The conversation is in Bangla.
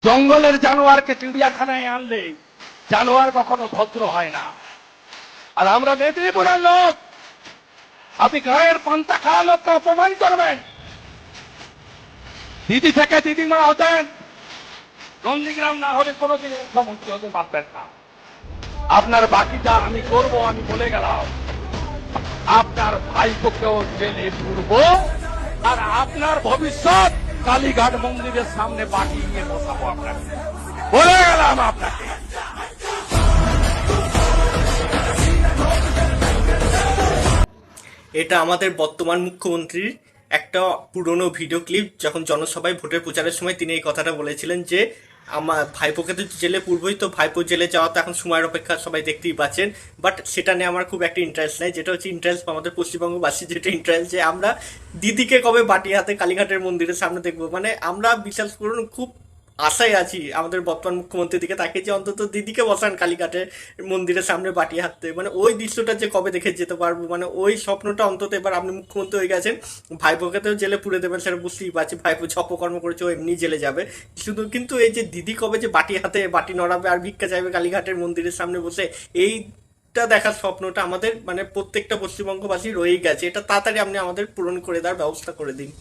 জঙ্গলের জানোয়ারকে চিড়িয়াখানায় আনলে জানোয়ার কখনো ভদ্র হয় না। আর আমরা মেদিনীপুরের লোক, আপনি গায়ের পান্তা খাওয়া লোককে অপমান করবেন। দিদি থেকে দিদিমা হতেন, নন্দীগ্রাম না হলে কোনোদিন মুখ্যমন্ত্রী হতে পারবেন না। আপনার বাকিটা আমি করব, আমি বলে গেলাম। আপনার ভাইপোকেও জেলে পুরব, আর আপনার ভবিষ্যৎ কালীঘাট মন্দিরের সামনে বাটি নিয়ে বসাবো আপনাকে, বলে গেলাম আপনাকে। এটা আমাদের বর্তমান মুখ্যমন্ত্রীর একটা পুরনো ভিডিও ক্লিপ, যখন জনসভায় ভোটের প্রচারের সময় তিনি এই কথাটা বলেছিলেন যে আমার ভাইপোকে তো জেলে পূর্বই, তো ভাইপো জেলে যাওয়া তো এখন সময়ের অপেক্ষা, সবাই দেখতেই পাচ্ছেন। বাট সেটা নিয়ে আমার খুব একটা ইন্টারেস্ট নেই, যেটা হচ্ছে ইন্টারেস্ট আমাদের পশ্চিমবঙ্গবাসীর যেটা ইন্টারেস্ট, যে আমরা দিদিকে কবে বাটি হাতে কালীঘাটের মন্দিরের সামনে দেখবো। মানে আমরা বিশ্বাস করুন খুব আশায় আছি আমাদের বর্তমান মুখ্যমন্ত্রীর দিকে তাকে, যে অন্তত দিদিকে বসান কালীঘাটের মন্দিরের সামনে বাটি হাতে, মানে ওই দৃশ্যটা যে কবে দেখে যেতে পারবো, মানে ওই স্বপ্নটা অন্তত। এবার আপনি মুখ্যমন্ত্রী হয়ে গেছেন, ভাইপোকে তো জেলে পুরে দেবেন সেটা বুঝতেই পারছি, ভাইপো যে অপকর্ম করেছে ও এমনি জেলে যাবে শুধু, কিন্তু এই যে দিদি কবে যে বাটি হাতে বাটি নড়াবে আর ভিক্ষা চাইবে কালীঘাটের মন্দিরের সামনে বসে, এইটা দেখার স্বপ্নটা আমাদের মানে প্রত্যেকটা পশ্চিমবঙ্গবাসী রয়েই গেছে। এটা তাড়াতাড়ি আপনি আমাদের পূরণ করে দেওয়ার ব্যবস্থা করে দিন।